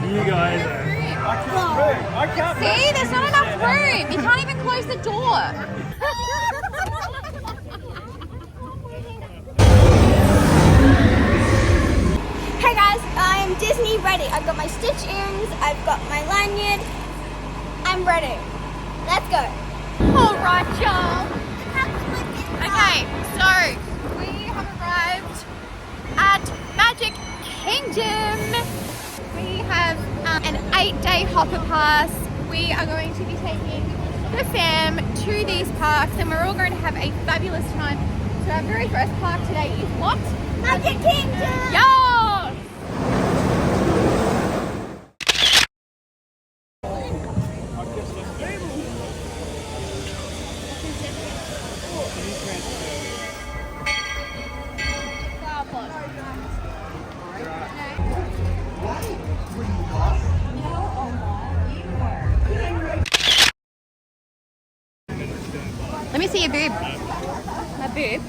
You guys are... I can't move. See, there's not enough room. You can't even close the door. Hey guys, I'm Disney ready. I've got my stitch earrings, I've got my lanyard. I'm ready. Let's go. Alright, y'all. Okay, so we have arrived at Magic Kingdom. We have an 8-day hopper pass. We are going to be taking the fam to these parks and we're all going to have a fabulous time. So our very first park today is what? Magic Kingdom! Yo! Let me see your boob. My boob.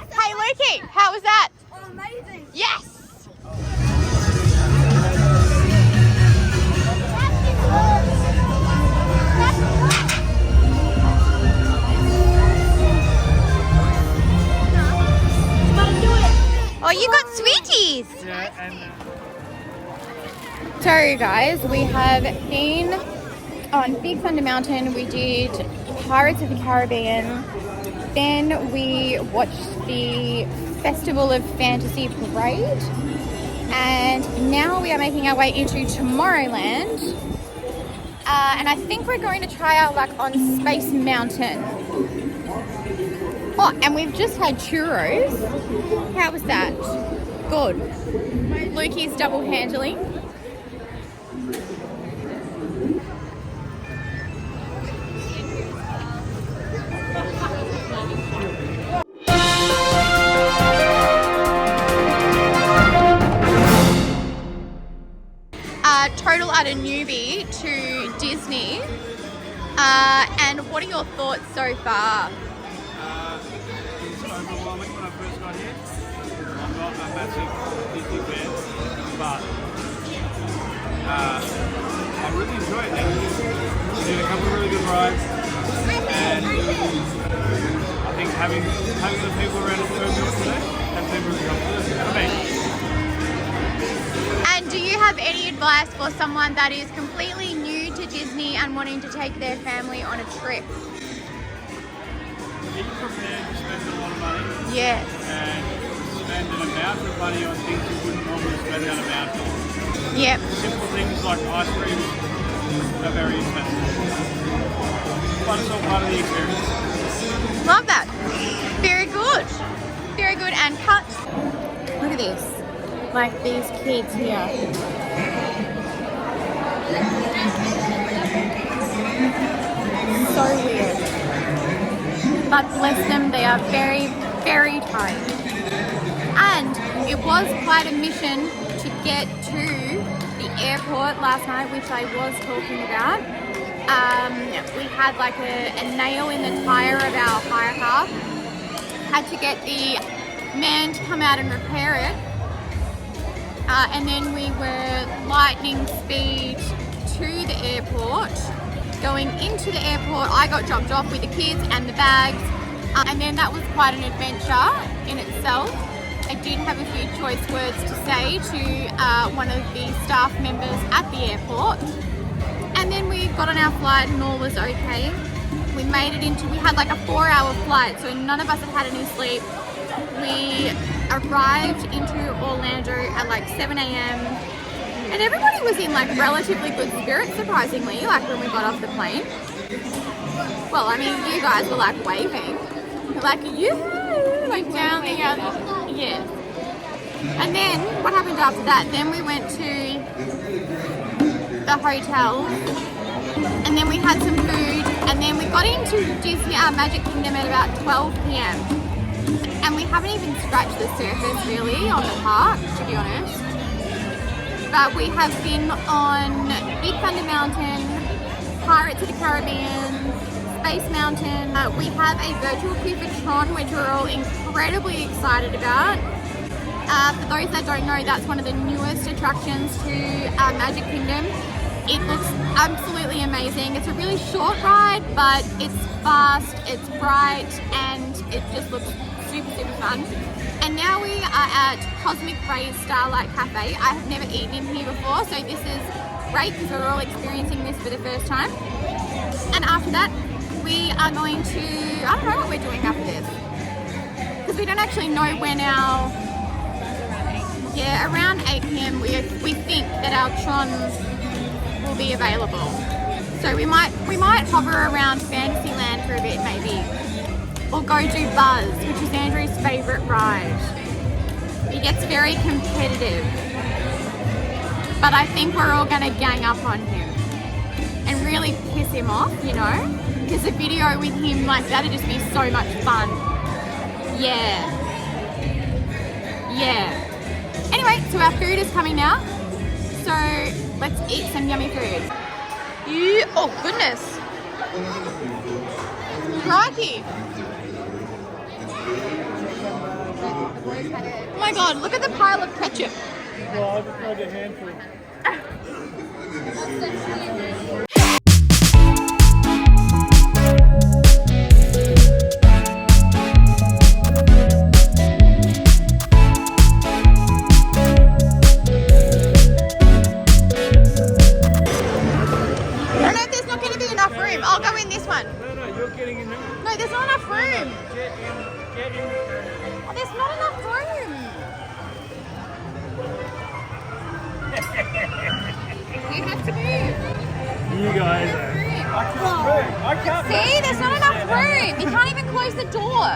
Hey Lukey, how was that? Oh, amazing. Yes! Oh, you got sweeties! Yeah, and... So guys, we have been on Big Thunder Mountain, we did Pirates of the Caribbean, then we watched the Festival of Fantasy Parade, and now we are making our way into Tomorrowland, and I think we're going to try our luck on Space Mountain. Oh, and we've just had churros. How was that? Good. Lukey's double handling. Total utter newbie to Disney. And what are your thoughts so far? It was overwhelming when I first got here. I'm not a massive Disney fan, but I really enjoyed it. We did a couple of really good rides, and I think having the people around us so good today has been really helpful for me. And do you have any advice for someone that is completely new to Disney and wanting to take their family on a trip? Be prepared to spend a lot of money. Yes. And spend an amount of money on things you wouldn't normally spend that amount on. Yep. Simple things like ice cream are very expensive. But it's all part of the experience. Love that. Very good. Very good. And cut. Look at this. Like these kids here. So weird. But bless them, they are very, very tired. And it was quite a mission to get to the airport last night, which I was talking about. We had like a nail in the tire of our hire car. Had to get the man to come out and repair it. And then we were lightning speed to the airport. going into the airport, I got dropped off with the kids and the bags, and then that was quite an adventure in itself. I did have a few choice words to say to one of the staff members at the airport, and then we got on our flight and all was okay. We made it into, we had like a 4-hour flight, so none of us had had any sleep. We arrived into Orlando at like 7 a.m. and everybody was in like relatively good spirits, surprisingly, like when we got off the plane. Well, I mean, you guys were like waving, like you, like down the other, yeah. And then what happened after that? Then we went to the hotel, and then we had some food, and then we got into Disney Magic Kingdom at about 12 p.m. And we haven't even scratched the surface really on the park, to be honest. But we have been on Big Thunder Mountain, Pirates of the Caribbean, Space Mountain. We have a virtual queue for Tron, which we're all incredibly excited about. For those that don't know, that's one of the newest attractions to Magic Kingdom. It looks absolutely amazing. It's a really short ride, but it's fast, it's bright, and it just looks super, super fun. And now we are at Cosmic Rays Starlight Cafe. I have never eaten in here before, so this is great because we're all experiencing this for the first time. And after that, we are going to, I don't know what we're doing after this, because we don't actually know when our, yeah, around 8 p.m. we think that our Tron will be available. So we might hover around Fantasyland for a bit maybe, or go do Buzz, which is Andrew's favourite ride. It gets very competitive, but I think we're all going to gang up on him and really piss him off, you know, because a video with him like that'd just be so much fun. Yeah. Anyway, so our food is coming now, so let's eat some yummy food. Oh goodness. Crikey. Oh my god, look at the pile of ketchup. Well, I'll just grab a handful. I'll go in this one. No, you're getting in there. No, there's not enough room. Get in. Oh, there's not enough room. You have to move. You guys are. I can't move. See, there's not enough room. You can't even close the door.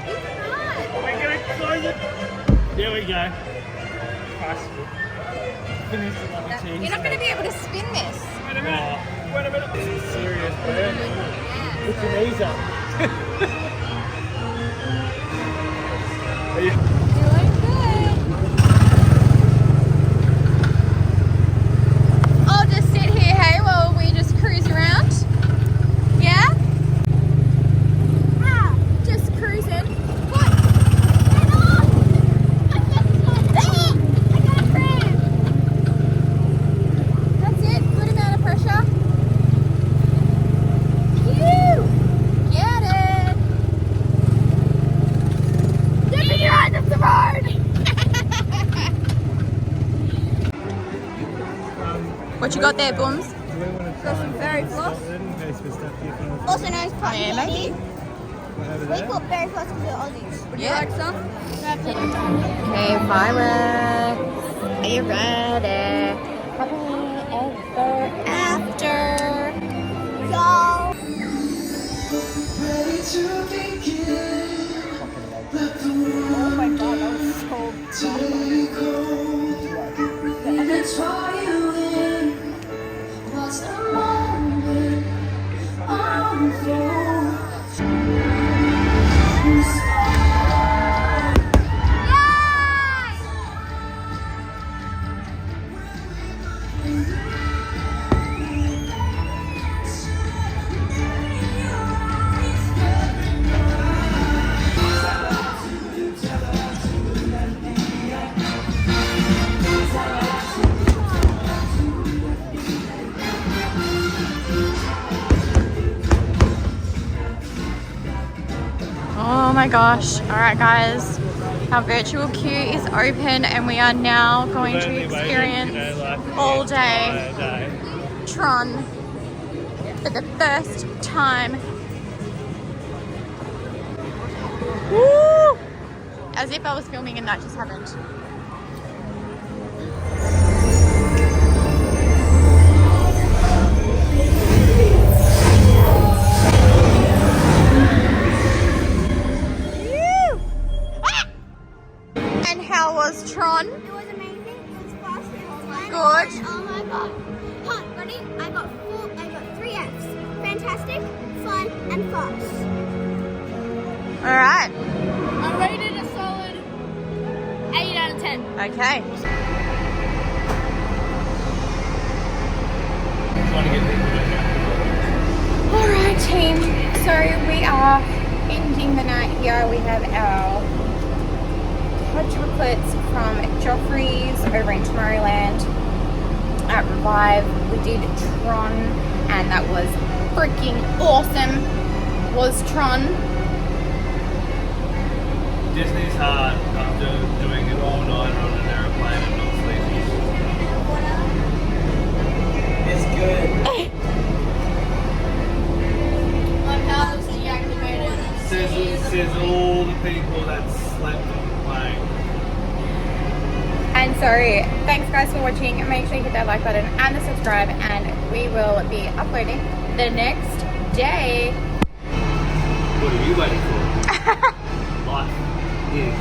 You can't. We're going to close it. There we go. Finish the lovely cheese. You're not going to be able to spin this. Wait a minute. This is serious, man. Put your knees up. Are you? Doing good. I'll just sit here, hey, while we just cruise around. Yeah? Just cruising. What? That's it. Good amount of pressure. Get it. Dipping your eyes up the road. What you got there, Booms? Got some fairy floss, also known as cotton candy. We call berry floss because we're Aussies. Would you like some? Okay, fireworks. Are you ready? Happily ever after. Y'all. Oh my god, that was so Oh my gosh. Alright guys, our virtual queue is open and we are now going to experience all day Tron for the first time. Woo! As if I was filming and that just happened. And how was Tron? It was amazing. It was fast. It was fun. Good. Oh my god. Hot, ready? I got 3 Fs. Fantastic, fun, and fast. Alright. I rated a solid 8 out of 10. Okay. Alright team, so we are ending the night here. We have our hot chocolates from Joffrey's over in Tomorrowland at Revive. We did Tron and that was freaking awesome. Was Tron. Disney's hard after doing it all night on an aeroplane and not sleeping. It's good. My power's deactivated. Says all the people that slept on the plane. And so thanks guys for watching. Make sure you hit that like button and the subscribe and we will be uploading the next day. What are you waiting for? Life is